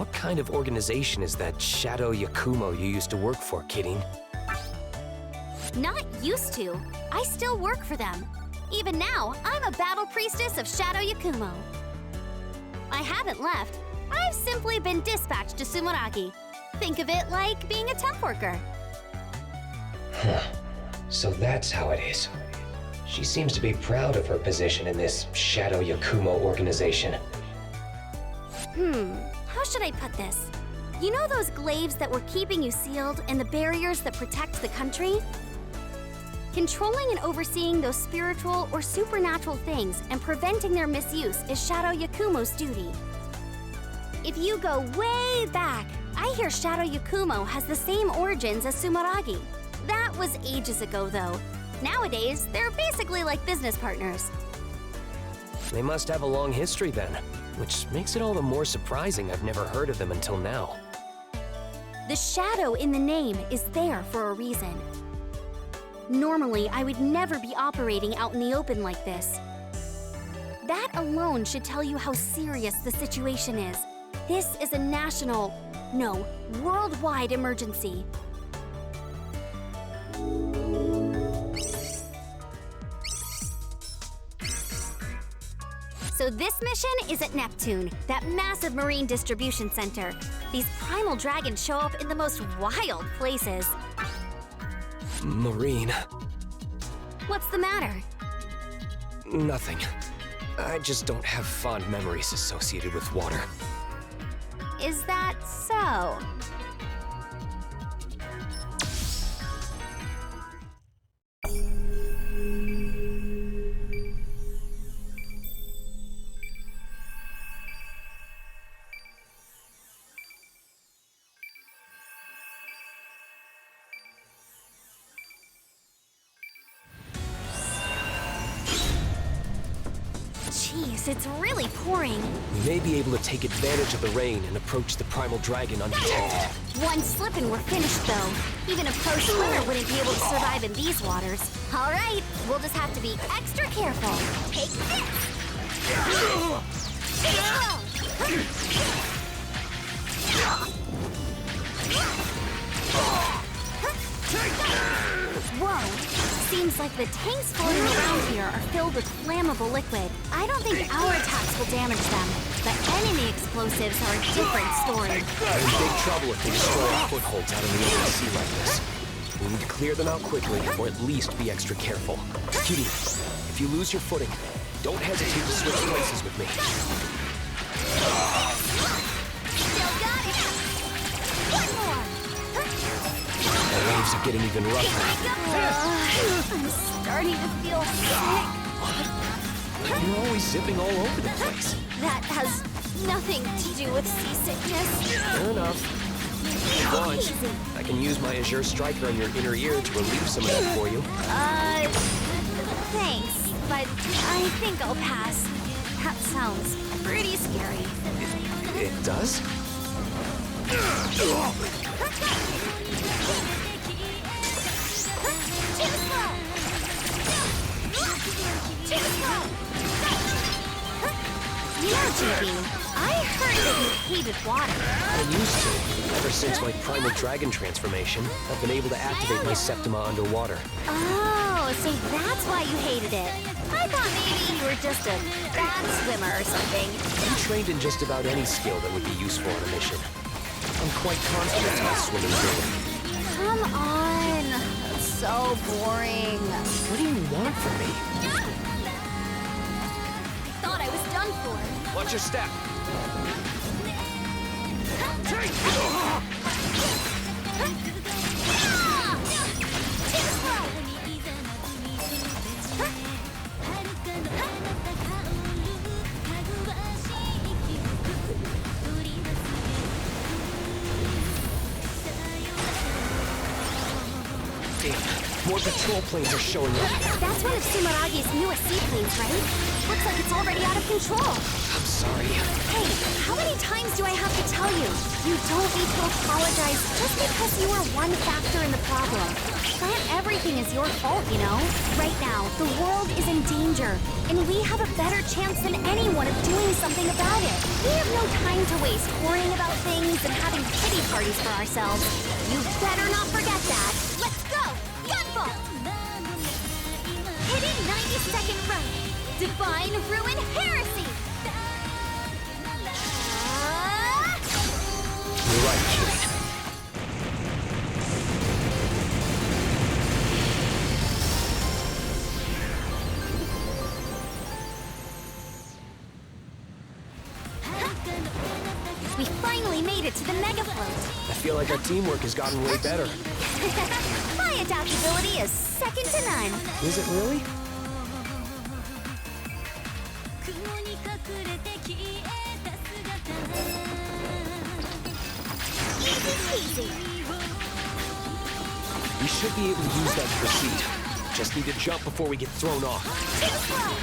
What kind of organization is that Shadow Yakumo you used to work for, Kidding? Not used to. I still work for them. Even now, I'm a battle priestess of Shadow Yakumo. I haven't left. I've simply been dispatched to Sumeragi. Think of it like being a temp worker. So that's how it is. She seems to be proud of her position in this Shadow Yakumo organization. How should I put this? You know those glaives that were keeping you sealed and the barriers that protect the country? Controlling and overseeing those spiritual or supernatural things and preventing their misuse is Shadow Yakumo's duty. If you go way back, I hear Shadow Yakumo has the same origins as Sumeragi. That was ages ago, though. Nowadays, they're basically like business partners. They must have a long history then, which makes it all the more surprising I've never heard of them until now. The shadow in the name is there for a reason. Normally, I would never be operating out in the open like this. That alone should tell you how serious the situation is. This is a national, no, worldwide emergency. So this mission is at Neptune, that massive marine distribution center. These primal dragons show up in the most wild places. Marine. What's the matter? Nothing. I just don't have fond memories associated with water. Is that so? Jeez, it's really pouring. We may be able to take advantage of the rain and approach the primal dragon undetected. One slip and we're finished, though. Even a pro swimmer wouldn't be able to survive in these waters. All right, we'll just have to be extra careful. Take this! Whoa! Seems like the tanks floating around here are filled with flammable liquid. I don't think our attacks will damage them, but enemy explosives are a different story. We're in big trouble if they destroy our footholds out in the open sea like this. We need to clear them out quickly, or at least be extra careful. Cutie, if you lose your footing, don't hesitate to switch places with me. Still got it! One more! The waves are getting even rougher. I'm starting to feel sick. You're always zipping all over the place. That has nothing to do with seasickness. Fair enough. If you want, I can use my Azure striker on your inner ear to relieve some of that for you. Thanks, but I think I'll pass. That sounds pretty scary. It does? Too slow! Too slow! You know, JB, I heard that you hated water. I used to. Ever since my primal dragon transformation, I've been able to activate my Septima underwater. Oh, so that's why you hated it. I thought maybe you were just a bad swimmer or something. I'm trained in just about any skill that would be useful on a mission. I'm quite confident in my swimming ability. Come on. That's so boring. What do you want from me? Thought I was done for. Watch your step. More patrol planes are showing up. That's one of Sumeragi's newest seaplanes, right? Looks like it's already out of control. I'm sorry. Hey, how many times do I have to tell you? You don't need to apologize just because you were one factor in the problem. Not everything is your fault, you know? Right now, the world is in danger, and we have a better chance than anyone of doing something about it. We have no time to waste worrying about things and having pity parties for ourselves. You better not forget that. Let's go! Gunvolt! Hidden 90-second run. Divine Ruin Heresy! You're right, Kitty. We finally made it to the Megafloat. I feel like our teamwork has gotten way better. My adaptability is second to none. Is it really? Easy. We should be able to use that to proceed. Just need to jump before we get thrown off. Too slow.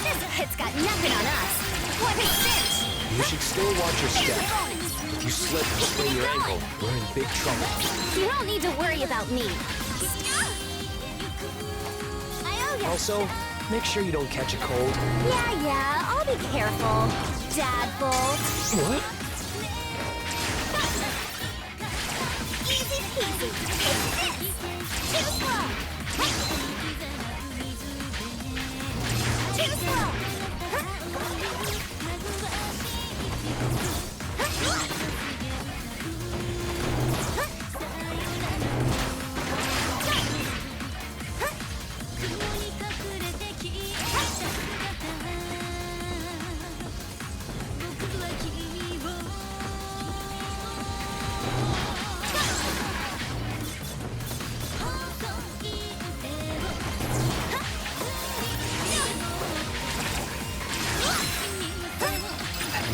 This hit's got nothing on us. What a cinch! You should still watch your step. If you slip and sprain your ankle, we're in big trouble. You don't need to worry about me. I owe ya. Also, make sure you don't catch a cold. Yeah, I'll be careful. Dad Bolt. What? Easy peasy. Too slow. Too slow.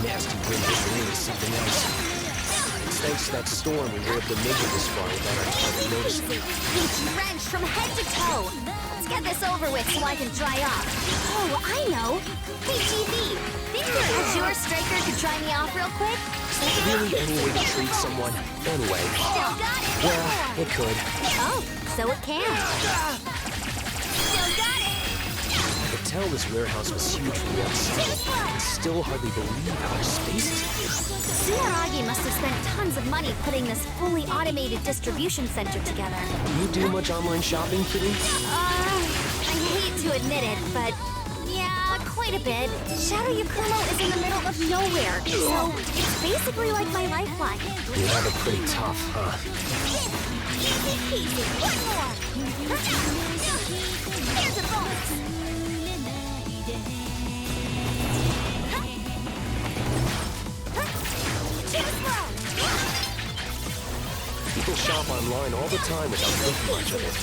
Nasty wind is really something else. It's thanks to that storm we were able to make it this far without our target noticing. Be drenched from head to toe. Let's get this over with so I can dry off. Oh, I know. Hey, GB, think your Azure striker could dry me off real quick? Is that really any way to treat someone? Anyway. Still got it. Yeah, it could. Oh, so it can. Still got it. I could tell this warehouse was huge from the outside. I still hardly believe how much space is here. Sumeragi must have spent tons of money putting this fully automated distribution center together. You do much online shopping, Kitty? I hate to admit it, but yeah, quite a bit. Shadow Yakumo is in the middle of nowhere, so it's basically like my lifeline. You have it pretty tough, huh? Easy peasy. One more. Here's a bonus. Too slow. People shop online all the time without thinking much of it.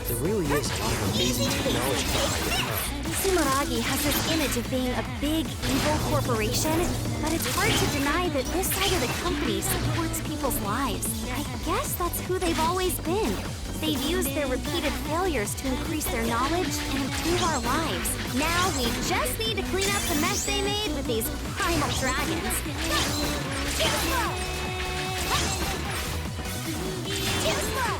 There really is a lot of amazing technology behind it, huh? Sumeragi has this image of being a big, evil corporation, but it's hard to deny that this side of the company supports people's lives. I guess that's who they've always been. They've used their repeated failures to increase their knowledge and improve our lives. Now we just need to clean up the mess they made with these primal dragons. Too slow! Too slow!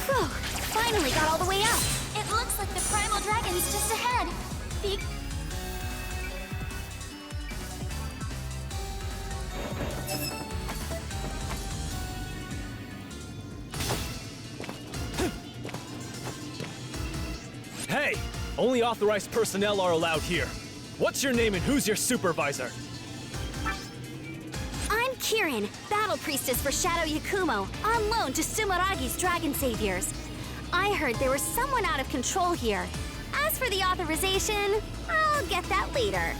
Whew, finally got all the way up. It looks like the primal dragon's just ahead. Be Hey! Only authorized personnel are allowed here. What's your name and who's your supervisor? I'm Kirin, Battle Priestess for Shadow Yakumo, on loan to Sumeragi's Dragon Saviors. I heard there was someone out of control here. As for the authorization, I'll get that later.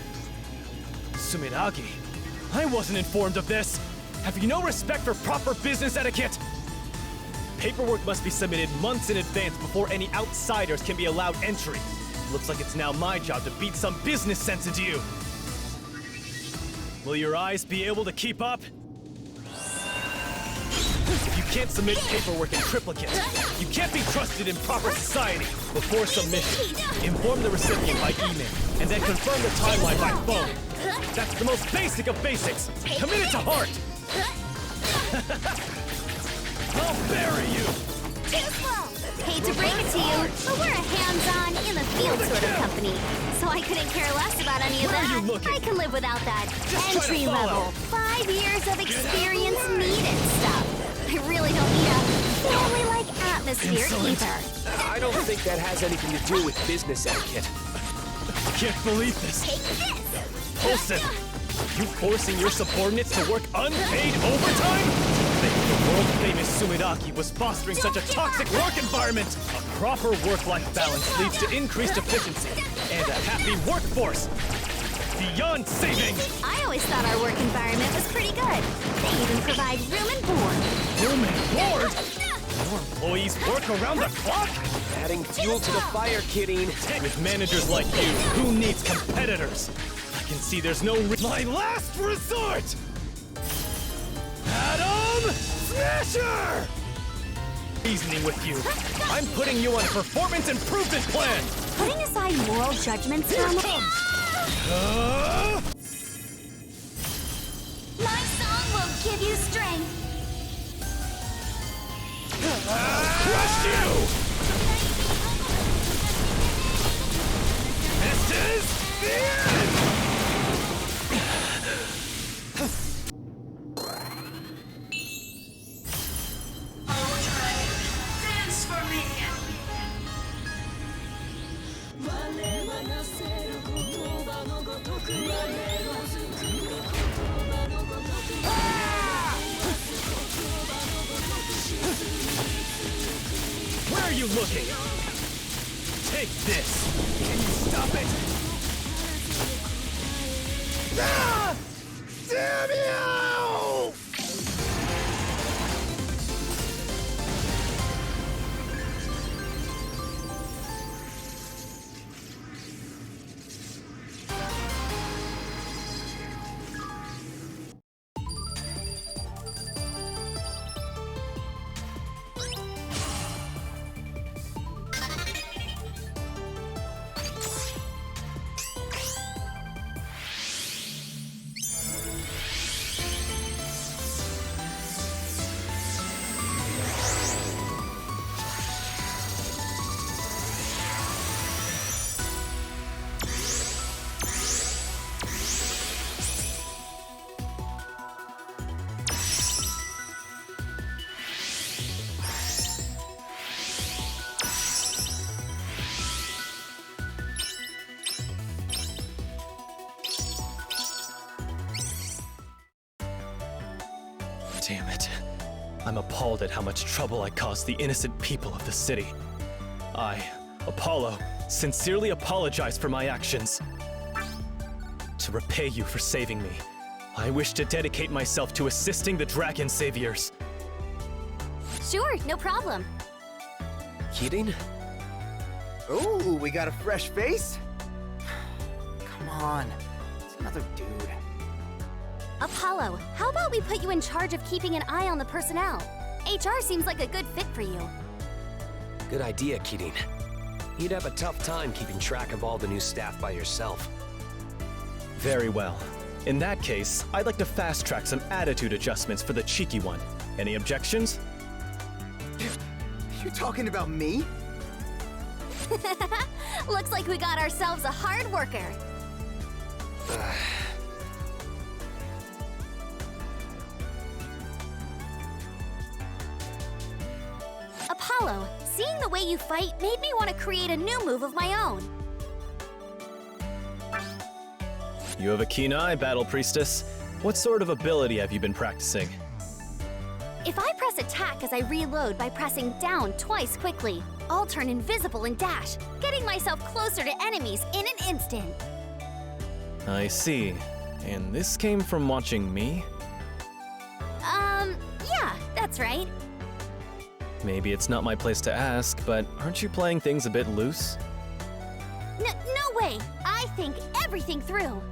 Sumeragi? I wasn't informed of this! Have you no respect for proper business etiquette? Paperwork must be submitted months in advance before any outsiders can be allowed entry. Looks like it's now my job to beat some business sense into you. Will your eyes be able to keep up? If you can't submit paperwork in triplicate. You can't be trusted in proper society. Before submission, inform the recipient by email, and then confirm the timeline by phone. That's the most basic of basics. Commit it to heart. I'll bury you. Too slow. Hate to break it to you, but we're a hands-on, in-the-field sort of company, so I couldn't care less about any of Where are that. you looking? I can live without that. Just try to Entry follow. level, 5 years of experience needed stuff. I really don't need a family-like atmosphere Insolent. either. I don't think that has anything to do with business etiquette. Can't believe this. Take this! Poston, you forcing your subordinates to work unpaid overtime? The world-famous Sumidaki was fostering such a toxic work environment. A proper work-life balance leads to increased efficiency and a happy workforce. Beyond saving! I always thought our work environment was pretty good. They even provide room and board. Room and board? Your employees work around the clock? Adding fuel to the fire, kidding. With managers like you, who needs competitors? I can see there's no my last resort! Adam Smasher! Reasoning with you. I'm putting you on a performance improvement plan! Putting aside moral judgments for a moment, my song will give you strength. Crush you! This is the end! Dance for me! Where are you looking? Take this! Can you stop it? Ah! Damn you! Damn it. I'm appalled at how much trouble I caused the innocent people of the city. I, Apollo, sincerely apologize for my actions. To repay you for saving me, I wish to dedicate myself to assisting the Dragon Saviors. Sure, no problem. Kidding? Ooh, we got a fresh face? Come on, it's another dude. Apollo, how about we put you in charge of keeping an eye on the personnel? HR seems like a good fit for you. Good idea, Kidding. You'd have a tough time keeping track of all the new staff by yourself. Very well. In that case, I'd like to fast-track some attitude adjustments for the cheeky one. Any objections? You talking about me? Looks like we got ourselves a hard worker. Apollo, seeing the way you fight made me want to create a new move of my own. You have a keen eye, Battle Priestess. What sort of ability have you been practicing? If I press attack as I reload by pressing down twice quickly, I'll turn invisible and dash, getting myself closer to enemies in an instant. I see. And this came from watching me? Yeah, that's right. Maybe it's not my place to ask, but aren't you playing things a bit loose? No way! I think everything through.